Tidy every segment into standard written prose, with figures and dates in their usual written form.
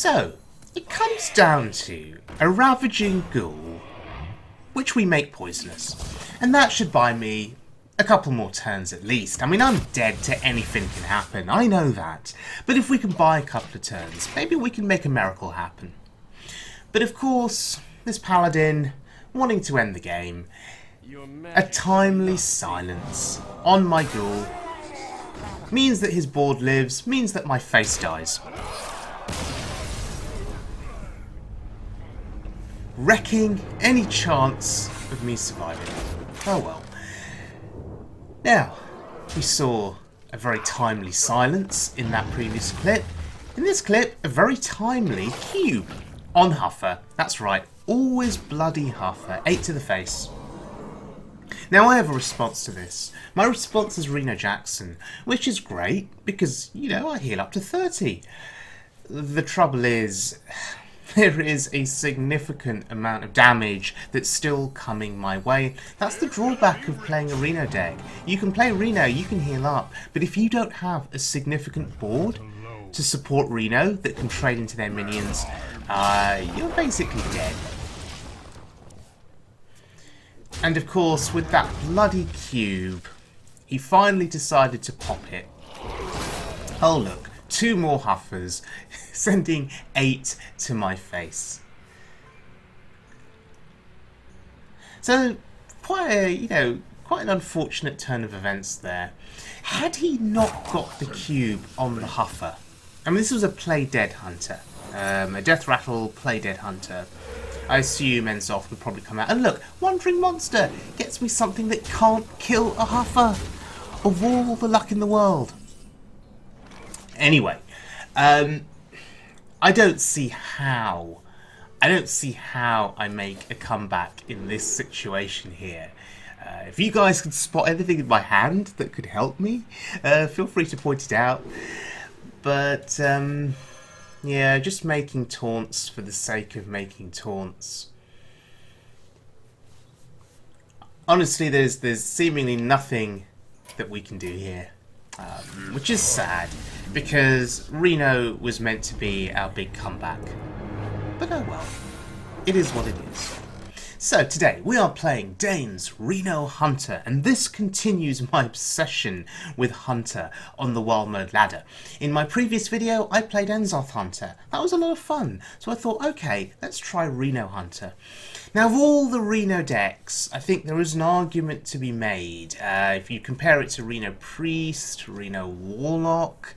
So, it comes down to a ravaging ghoul, which we make poisonous. And that should buy me a couple more turns at least. I mean, I'm dead to anything can happen, I know that. But if we can buy a couple of turns, maybe we can make a miracle happen. But of course, this paladin, wanting to end the game, a timely silence on my ghoul means that his board lives, means that my face dies. Wrecking any chance of me surviving. Oh well. Now, we saw a very timely silence in that previous clip. In this clip, a very timely cube on Huffer. That's right, always bloody Huffer. 8 to the face. Now I have a response to this. My response is Reno Jackson, which is great because, you know, I heal up to 30. The trouble is, there is a significant amount of damage that's still coming my way. That's the drawback of playing a Reno deck. You can play Reno, you can heal up, but if you don't have a significant board to support Reno that can trade into their minions, you're basically dead. And of course, with that bloody cube, he finally decided to pop it. Oh look, 2 more Huffers, sending 8 to my face. So, quite an unfortunate turn of events there. Had he not got the cube on the Huffer, I mean, this was a play dead hunter, a deathrattle play dead hunter. I assume Enzoth would probably come out. And look, Wandering Monster gets me something that can't kill a Huffer. Of all the luck in the world. Anyway, I don't see how I make a comeback in this situation here. If you guys could spot anything in my hand that could help me, feel free to point it out. But yeah, just making taunts for the sake of making taunts. Honestly, there's seemingly nothing that we can do here, which is sad, because Reno was meant to be our big comeback. But oh well, it is what it is. So today we are playing Dane's Reno Hunter, and this continues my obsession with Hunter on the Wild Mode ladder. In my previous video I played Enzoth Hunter. That was a lot of fun, so I thought, okay, let's try Reno Hunter. Now, of all the Reno decks, I think there is an argument to be made. If you compare it to Reno Priest, Reno Warlock,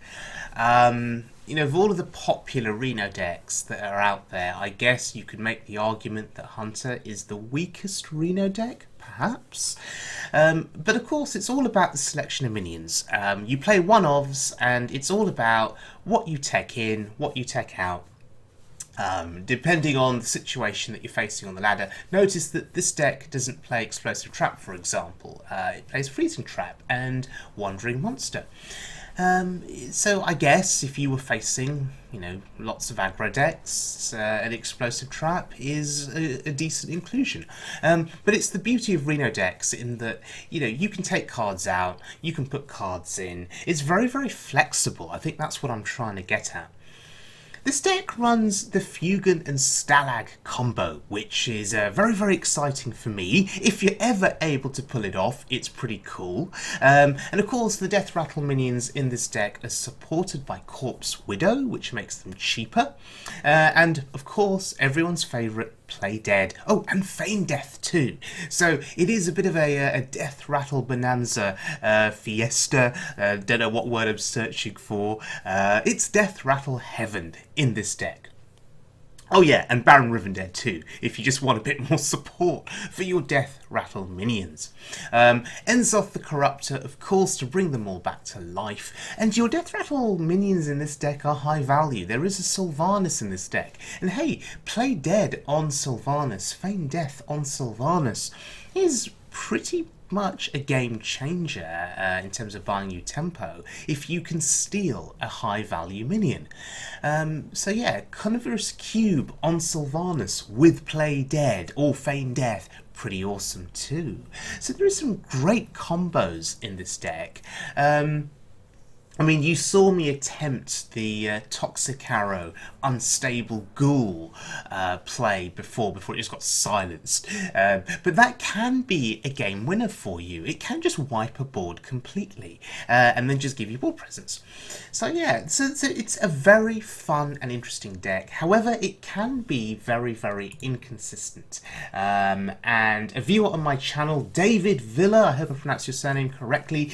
you know, of all of the popular Reno decks that are out there, I guess you could make the argument that Hunter is the weakest Reno deck, perhaps. But of course, it's all about the selection of minions. You play one-ofs, and it's all about what you tech in, what you tech out. Depending on the situation that you're facing on the ladder. Notice that this deck doesn't play Explosive Trap, for example. It plays Freezing Trap and Wandering Monster. So I guess if you were facing, you know, lots of aggro decks, an Explosive Trap is a decent inclusion. But it's the beauty of Reno decks in that, you know, you can take cards out, you can put cards in. It's very, very flexible. I think that's what I'm trying to get at. This deck runs the Fugan and Stalag combo, which is very, very exciting for me. If you're ever able to pull it off, it's pretty cool. And of course, the deathrattle minions in this deck are supported by Corpse Widow, which makes them cheaper. And of course, everyone's favourite, Play Dead. Oh, and Feign Death too. So it is a bit of a death rattle bonanza fiesta. Don't know what word I'm searching for. It's death rattle heaven in this deck. Oh yeah, and Baron Rivendell too, if you just want a bit more support for your death rattle minions. Enzoth the Corruptor, of course, to bring them all back to life. And your death rattle minions in this deck are high value. There is a Sylvanas in this deck. And hey, Play Dead on Sylvanas, Feign Death on Sylvanas is pretty much a game changer in terms of buying you tempo if you can steal a high value minion. So yeah, Carnivorous Cube on Sylvanas with Play Dead or Feign Death, pretty awesome too. So there are some great combos in this deck. I mean, you saw me attempt the Toxic Arrow, Unstable Ghoul play before it just got silenced. But that can be a game winner for you. It can just wipe a board completely and then just give you board presence. So yeah, so it's a very fun and interesting deck. However, it can be very, very inconsistent. And a viewer on my channel, David Villa, I hope I pronounced your surname correctly,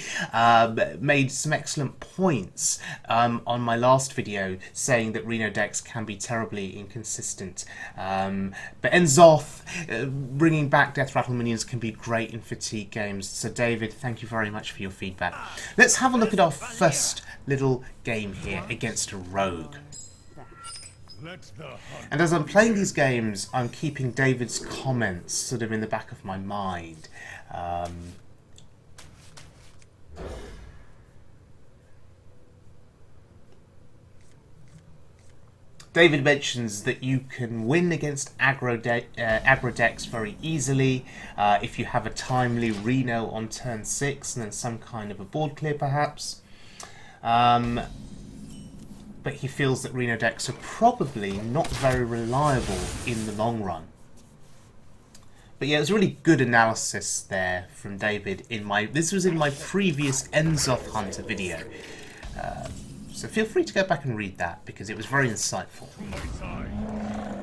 made some excellent points on my last video saying that Reno decks can be terribly inconsistent. But Enzoth, bringing back deathrattle minions can be great in fatigue games. So David, thank you very much for your feedback. Let's have a look at our first little game here against a rogue. And as I'm playing these games, I'm keeping David's comments sort of in the back of my mind. David mentions that you can win against aggro decks very easily if you have a timely Reno on turn 6 and then some kind of a board clear perhaps. But he feels that Reno decks are probably not very reliable in the long run. But yeah, it was really good analysis there from David this was in my previous Enzoth Hunter video. So feel free to go back and read that because it was very insightful.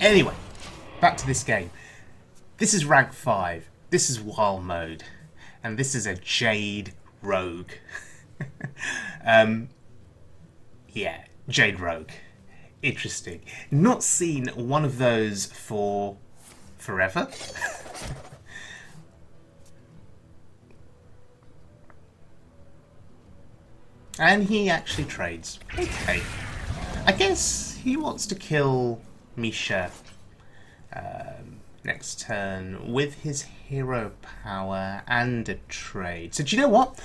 Anyway, back to this game. This is rank 5. This is wild mode. And this is a Jade Rogue. Yeah, Jade Rogue. Interesting. Not seen one of those for forever. And he actually trades. Okay. I guess he wants to kill Misha next turn with his hero power and a trade. So do you know what?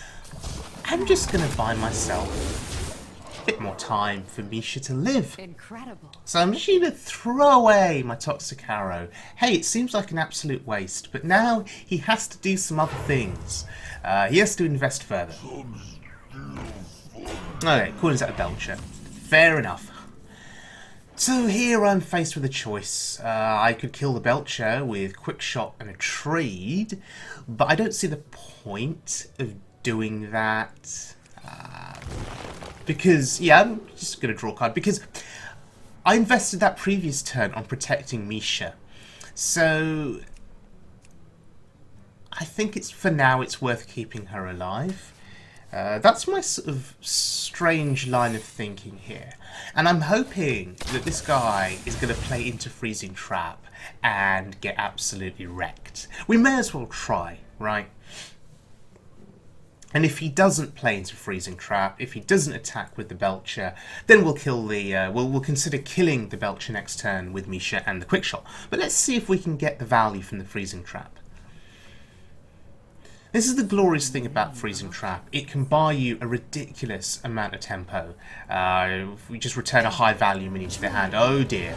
I'm just going to buy myself a bit more time for Misha to live. Incredible. So I'm just going to throw away my Toxic Arrow. Hey, it seems like an absolute waste, but now he has to do some other things. He has to invest further. Okay, cool, is that a Belcher? Fair enough. So here I'm faced with a choice. I could kill the Belcher with Quick Shot and a trade, but I don't see the point of doing that. Because, yeah, I'm just going to draw a card. Because I invested that previous turn on protecting Misha. So I think for now it's worth keeping her alive. That's my sort of strange line of thinking here. And I'm hoping that this guy is going to play into Freezing Trap and get absolutely wrecked. We may as well try, right? And if he doesn't play into Freezing Trap, if he doesn't attack with the Belcher, then we'll kill the we'll consider killing the Belcher next turn with Misha and the Quick Shot. But let's see if we can get the value from the Freezing Trap. This is the glorious thing about Freezing Trap. It can buy you a ridiculous amount of tempo. If we just return a high value minion to the hand. Oh dear.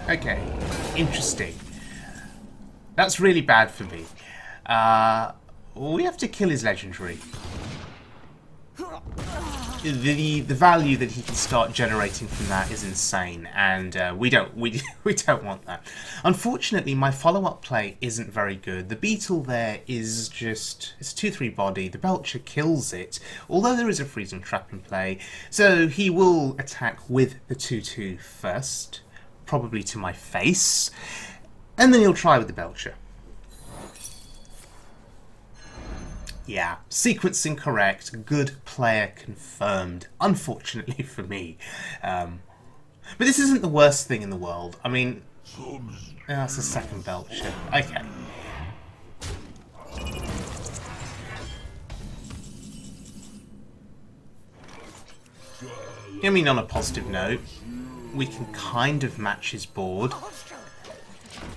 Okay, interesting. That's really bad for me. We have to kill his legendary. The value that he can start generating from that is insane, and we don't want that. Unfortunately, my follow-up play isn't very good. The Beetle there is just it's 2/3 body. The Belcher kills it, although there is a Freezing Trap in play. So he will attack with the 2/2 first, probably to my face, and then he'll try with the Belcher. Yeah, sequencing correct, good player confirmed, unfortunately for me. But this isn't the worst thing in the world. I mean, that's the second Belcher. Okay. I mean, on a positive note, we can kind of match his board.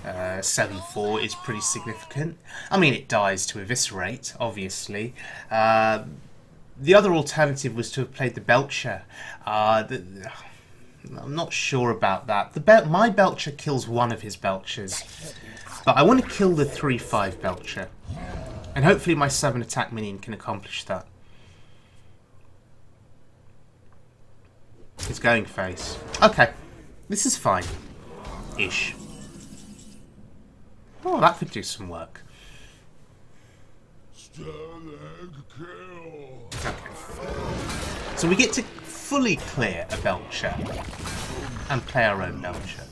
7/4 is pretty significant. I mean, it dies to eviscerate, obviously. The other alternative was to have played the Belcher. I'm not sure about that. My Belcher kills one of his Belchers, but I want to kill the 3/5 Belcher. And hopefully my 7 attack minion can accomplish that. It's going face. Okay. This is fine. Ish. Oh, that could do some work. Okay. So we get to fully clear a Belcher and play our own Belcher.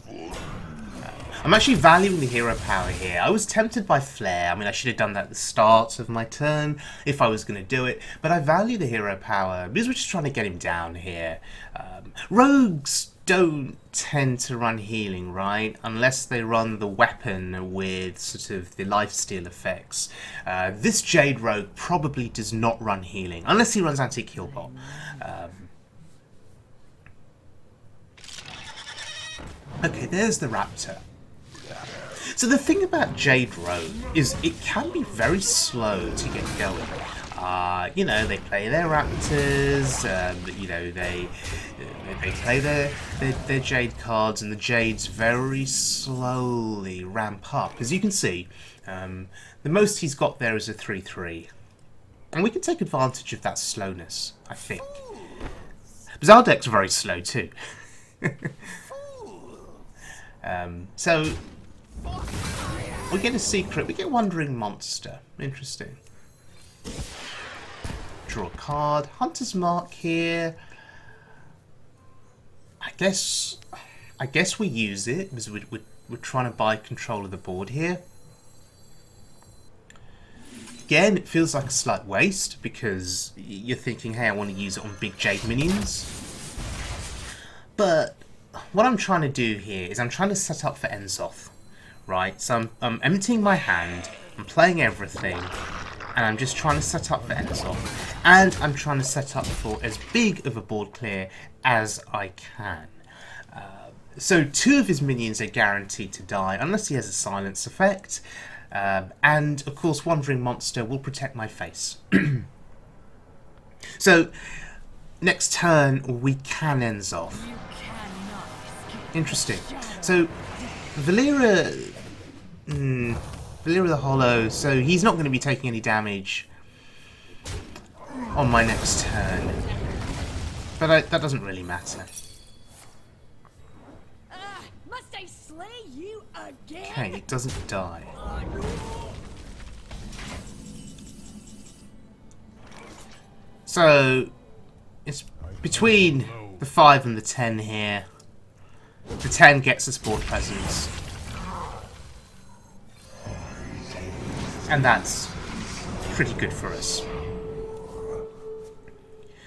I'm actually valuing the hero power here. I was tempted by Flare. I mean, I should have done that at the start of my turn if I was going to do it. But I value the hero power because we're just trying to get him down here. Rogues don't tend to run healing, right? Unless they run the weapon with sort of the lifesteal effects. This Jade Rogue probably does not run healing. Unless he runs Antique Heal Bot. Okay, there's the Raptor. So the thing about Jade Rogue is it can be very slow to get going. You know, they play their Raptors, you know, they play their Jade cards, and the Jades very slowly ramp up. As you can see, the most he's got there is a 3-3. And we can take advantage of that slowness, I think. Because our deck's very slow too. So we get a secret, we get Wandering Monster. Interesting. Draw a card. Hunter's Mark here. I guess we use it because we're trying to buy control of the board here. Again, it feels like a slight waste because you're thinking, hey, I want to use it on big Jade minions. But what I'm trying to do here is I'm trying to set up for Enzoth, right? So I'm emptying my hand, I'm playing everything, and I'm just trying to set up for Enzoth. And I'm trying to set up for as big of a board clear as I can. So 2 of his minions are guaranteed to die, unless he has a silence effect. And, of course, Wandering Monster will protect my face. So, next turn, we can Enzoth. Interesting. So, Valera the Hollow, so he's not going to be taking any damage on my next turn. But that doesn't really matter. Must I slay you again? Okay, it doesn't die. So, it's between the 5 and the 10 here. The 10 gets us board presence. And that's pretty good for us.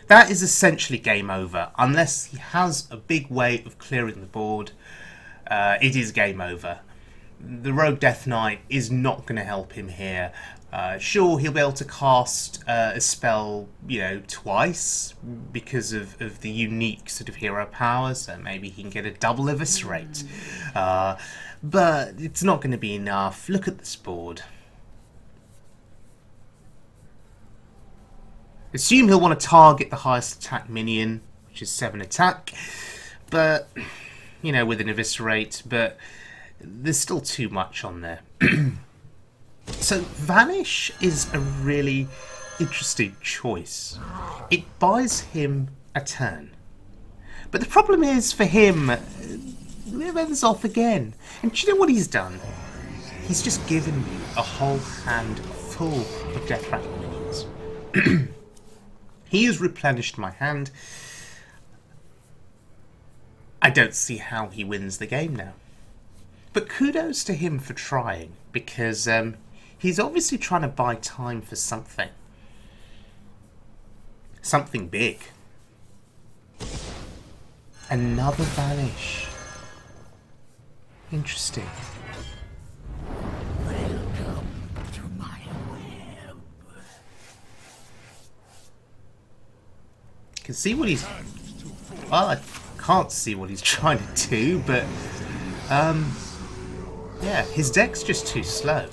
That is essentially game over. Unless he has a big way of clearing the board, it is game over. The Rogue Death Knight is not going to help him here. Sure, he'll be able to cast a spell, you know, twice because of the unique sort of hero power, so maybe he can get a double eviscerate. But it's not going to be enough. Look at this board. Assume he'll want to target the highest attack minion, which is 7 attack, but, you know, with an eviscerate, but there's still too much on there. So Vanish is a really interesting choice. It buys him a turn. But the problem is, for him, Riven's off again. And do you know what he's done? He's just given me a whole hand full of deathrattle minions. He has replenished my hand. I don't see how he wins the game now. But kudos to him for trying, because he's obviously trying to buy time for something. Something big. Another Vanish. Interesting. Welcome to my web. Can see what he's... Well, I can't see what he's trying to do, but... yeah, his deck's just too slow.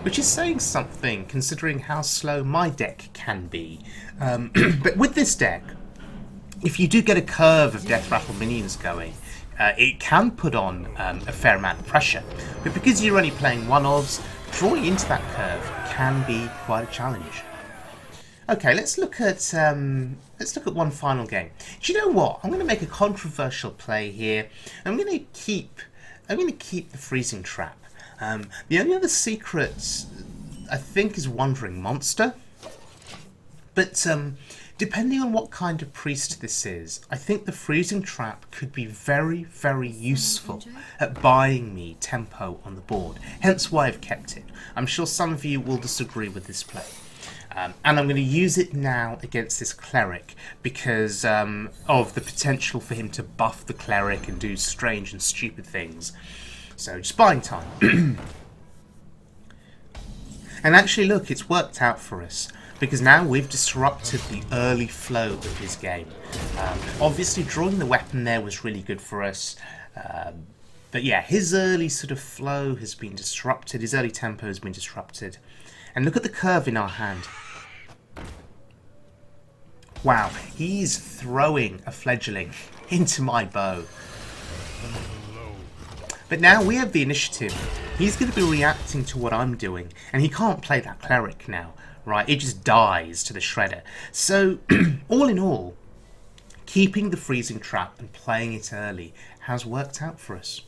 Which is saying something, considering how slow my deck can be. But with this deck, if you do get a curve of deathrattle minions going, it can put on a fair amount of pressure. But because you're only playing one-offs, drawing into that curve can be quite a challenge. Okay, let's look at one final game. Do you know what? I'm going to make a controversial play here. I'm going to keep the freezing trap. The only other secret I think is Wandering Monster, but depending on what kind of priest this is, I think the freezing trap could be very, very useful at buying me tempo on the board. Hence why I've kept it. I'm sure some of you will disagree with this play. And I'm going to use it now against this cleric because of the potential for him to buff the cleric and do strange and stupid things. So just buying time. And actually look, it's worked out for us because now we've disrupted the early flow of his game. Obviously drawing the weapon there was really good for us. But yeah, his early sort of flow has been disrupted, his early tempo has been disrupted. And look at the curve in our hand. Wow, he's throwing a fledgling into my bow. But now we have the initiative. He's going to be reacting to what I'm doing, and he can't play that cleric now, right? It just dies to the shredder. So, all in all, keeping the freezing trap and playing it early has worked out for us.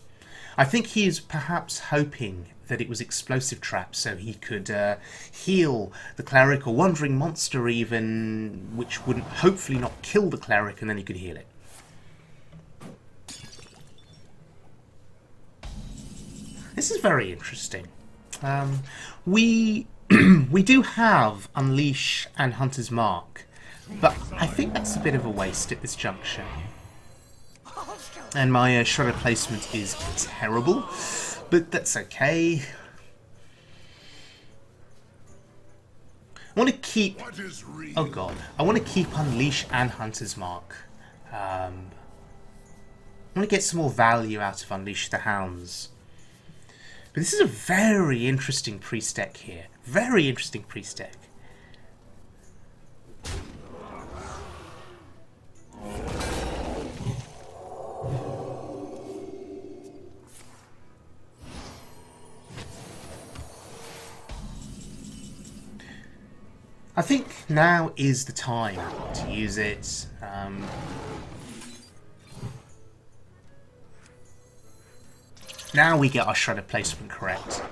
I think he is perhaps hoping that it was explosive trap so he could heal the cleric or wandering monster even, which wouldn't hopefully not kill the cleric, and then he could heal it. This is very interesting. We do have Unleash and Hunter's Mark, but I think that's a bit of a waste at this juncture. And my shredder placement is terrible, but that's okay. I want to keep... Oh god. I want to keep Unleash and Hunter's Mark. I want to get some more value out of Unleash the Hounds. But this is a very interesting priest deck here. Very interesting priest deck. I think now is the time to use it. Now we get our shredder placement correct.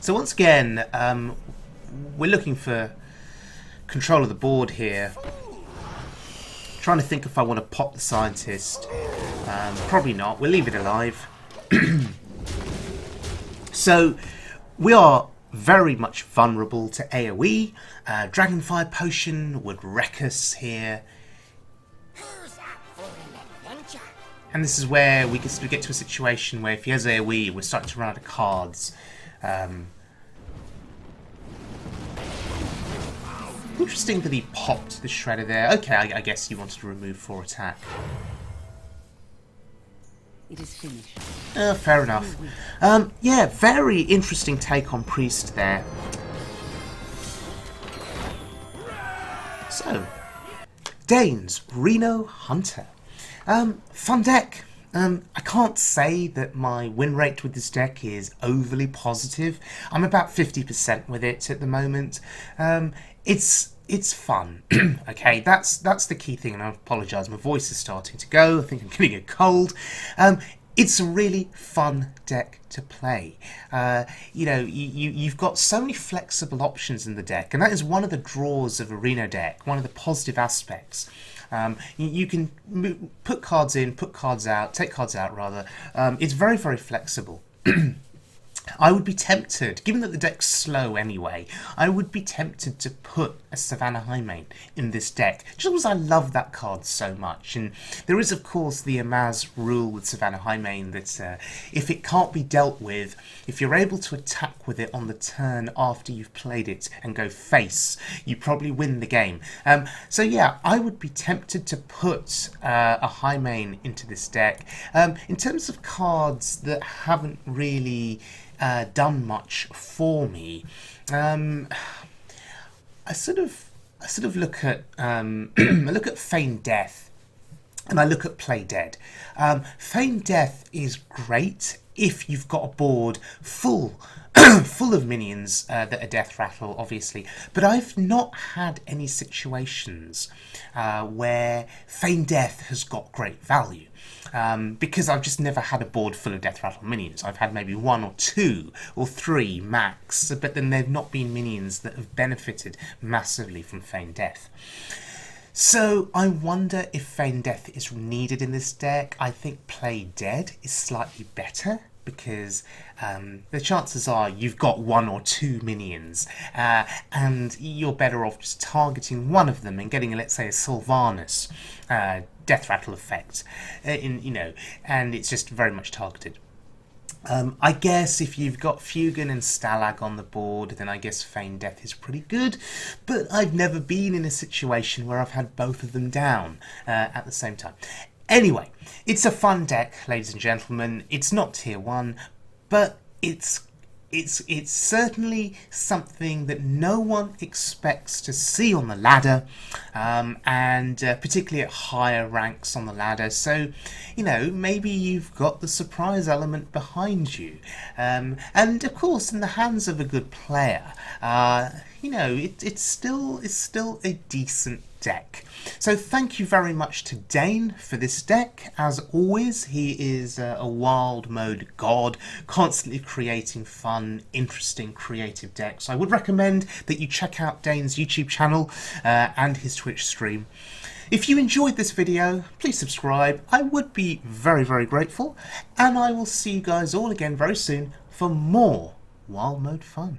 So once again, we're looking for control of the board here. Trying to think if I want to pop the scientist. Probably not. We'll leave it alive. So we are very much vulnerable to AoE. Dragonfire Potion would wreck us here. And this is where we get to a situation where if he has AoE, we're starting to run out of cards. Interesting that he popped the shredder there. Okay, I guess he wanted to remove 4 attack. It is finished. Fair enough. Yeah, very interesting take on Priest there. So, Dane's Reno Hunter. Fun deck. I can't say that my win rate with this deck is overly positive. I'm about 50% with it at the moment. It's fun. Okay, that's the key thing, and I apologise, my voice is starting to go. I think I'm getting a cold. It's a really fun deck to play. You know, you've got so many flexible options in the deck, and that is one of the draws of a Reno deck, one of the positive aspects. You can put cards in, put cards out, take cards out rather. It's very, very flexible. I would be tempted, given that the deck's slow anyway, I would be tempted to put a Savannah Highmane in this deck, just because I love that card so much. And there is, of course, the Amaz rule with Savannah Highmane that if it can't be dealt with, if you're able to attack with it on the turn after you've played it and go face, you probably win the game. So yeah, I would be tempted to put a Highmane into this deck. In terms of cards that haven't really done much for me, I sort of look at I look at Feigned Death. and I look at Play Dead, Feign Death is great if you've got a board full full of minions that are deathrattle, obviously, but I've not had any situations where Feign Death has got great value. Because I've just never had a board full of deathrattle minions. I've had maybe 1 or 2 or 3 max, but then they've not been minions that have benefited massively from Feign Death. So I wonder if Feign Death is needed in this deck. I think Play Dead is slightly better, because the chances are you've got 1 or 2 minions, and you're better off just targeting one of them and getting, let's say, a Sylvanus deathrattle effect, and it's just very much targeted. I guess if you've got Fugan and Stalag on the board, then I guess Feign Death is pretty good, but I've never been in a situation where I've had both of them down at the same time. Anyway, it's a fun deck, ladies and gentlemen. It's not tier 1, but it's certainly something that no one expects to see on the ladder, and particularly at higher ranks on the ladder. So, maybe you've got the surprise element behind you, and of course, in the hands of a good player, it's still a decent deck. So thank you very much to Dane for this deck. As always, he is a wild mode god, constantly creating fun, interesting, creative decks. I would recommend that you check out Dane's YouTube channel and his Twitch stream. If you enjoyed this video, please subscribe. I would be very, very grateful, and I will see you guys all again very soon for more wild mode fun.